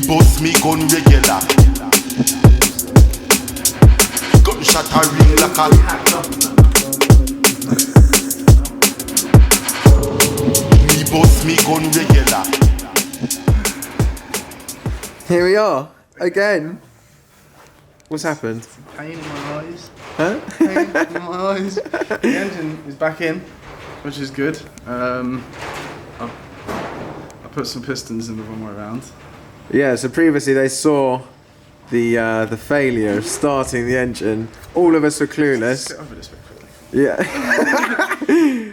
bust me gun regular. Gunshot a ring like a. Me bust me gun regular. Here we are again. What's happened? Pain in my eyes. Huh? Pain in my eyes. The engine is back in, which is good. I put some pistons in the wrong way around. Yeah. So previously they saw the failure of starting the engine. All of us were clueless. Get over this bit quickly. Yeah.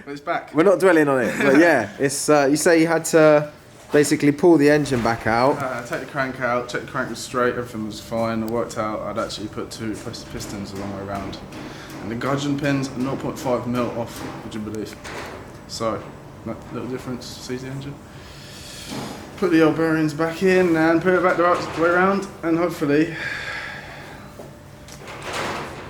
But it's back. We're not dwelling on it, but yeah, it's. You say you had to basically pull the engine back out. Take the crank out, check the crank was straight, everything was fine. I worked out I'd actually put two pistons the wrong way around. And the gudgeon pins are 0.5mm off, would you believe? So, that little difference, sees the engine. Put the old bearings back in and put it back the right way around, and hopefully...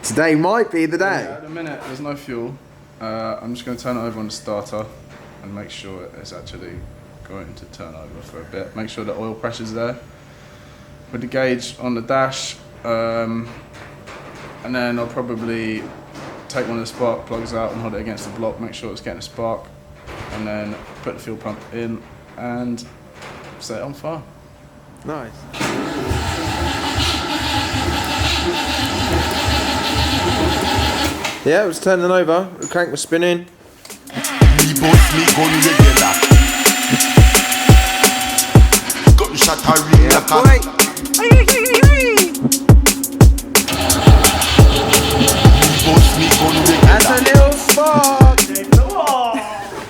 Today might be the day. Yeah, at the minute, there's no fuel. I'm just going to turn it over on the starter and make sure it's actually going to turn over for a bit. Make sure the oil pressure's there. With the gauge on the dash, and then I'll probably take one of the spark plugs out and hold it against the block, make sure it's getting a spark, and then put the fuel pump in and set it on fire. Nice. Yeah, it was turning over. The crank was spinning. Me bust me gun regular. Gunshot a ring like a. Me bust me gun regular. That's a little spark.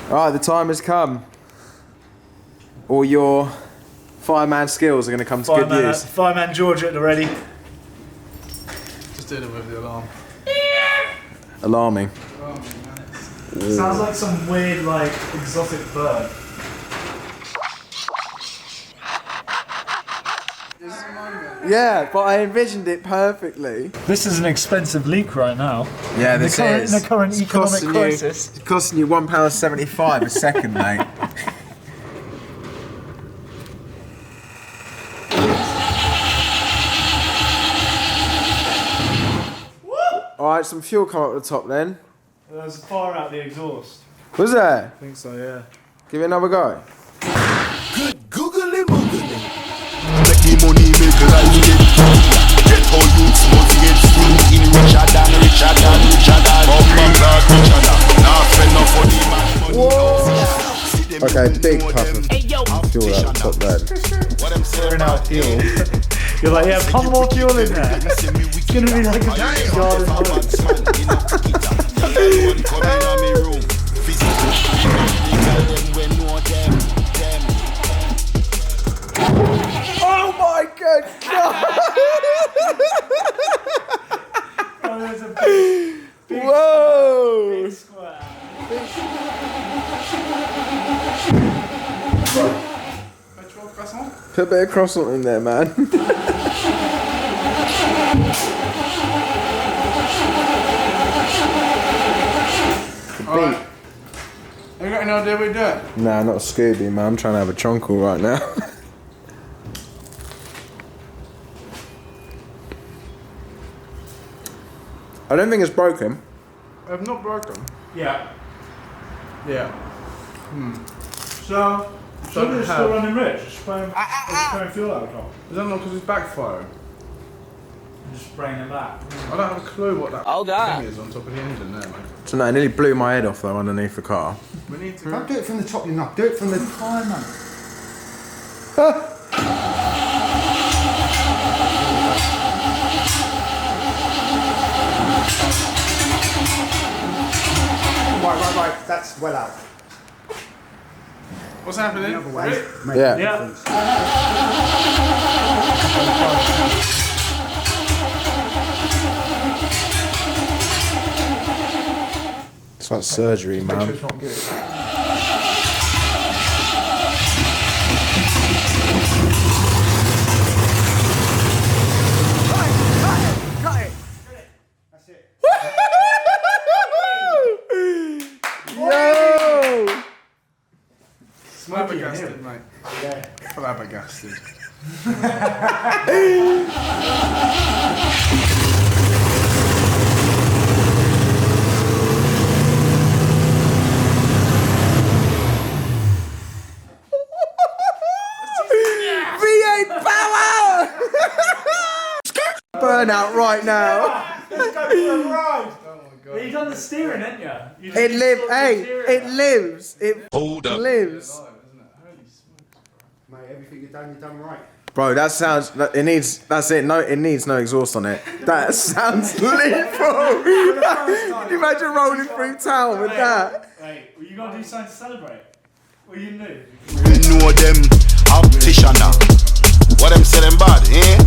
Alright, the time has come. All your fireman skills are going to come to good use. Fireman George at the ready. Just dealing with the alarm. Alarming. Sounds like some weird, like, exotic bird. Yeah, but I envisioned it perfectly. This is an expensive leak right now. Yeah, In the current economic crisis. It's costing you £1.75 a second, mate. Alright, some fuel come up the top then. There's a fire out the exhaust. Was there? I think so, yeah. Give it another go. Good googly moogly. Make the money make life get. Get all youths motivate. Still in richer than. Oh my God, richer than. Now spend enough for the money. Okay, big puff of fuel out the top there. What I'm saying Out fuel. You're like, yeah, pump more fuel in there. It's gonna be like a garden hose. Oh my good God! Oh, there's a big Whoa! square. Put a bit of croissant in there, man. Alright. Have you got any idea what we're doing? Nah, not Scooby, man. I'm trying to have a trunkle right now. I don't think it's broken. I've not broken. Yeah. Yeah. So, Don't it's have- still running rich. Just spraying fuel out the top. Is that not because it's backfiring? Just spraying it back. I don't have a clue what that thing is on top of the engine there, mate. So no, it nearly blew my head off though underneath the car. We need to... Don't do it from the top, you know. Do it from the fireman. Right. That's well out. What's happening? The other way. Make Yeah. a Yeah. difference. It's like surgery, man. It's not good. Flabbergasted, mate. Flabbergasted. V8 power! Burnout right now. Let's go for a ride. You done the steering, haven't you? It lives. Hey, it lives. It lives. Mate, everything you've done right. Bro, that sounds. It needs. That's it. No, it needs no exhaust on it. That sounds lit, bro. Can you imagine rolling through town with that? Wait, were you gonna do something to celebrate? What are you gonna do? We know them opticianer. What them say them bad, eh?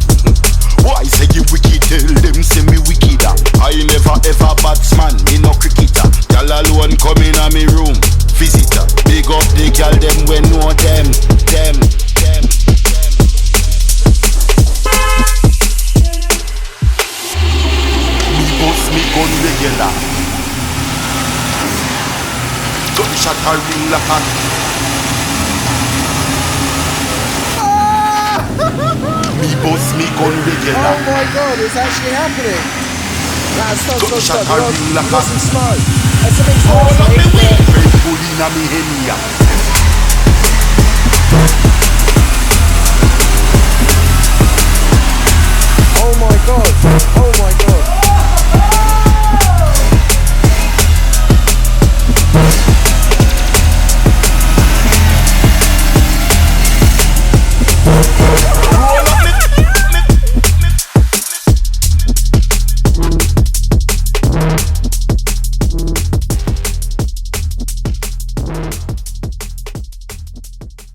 Why say you wicked? Tell them say me wickeder. I never ever batsman, me no cricketer. Girl alone come in a me room, visitor. Big up the girl them we know them. Me bust me gun regular. Gunshot a ring like a. Me bust me gun regular. Oh my god, it's actually happening. Nah, stop. Gunshot a ring like Got a. some smoke. That's some All exhaust. of me mate. weed. Red Bull inna me henny.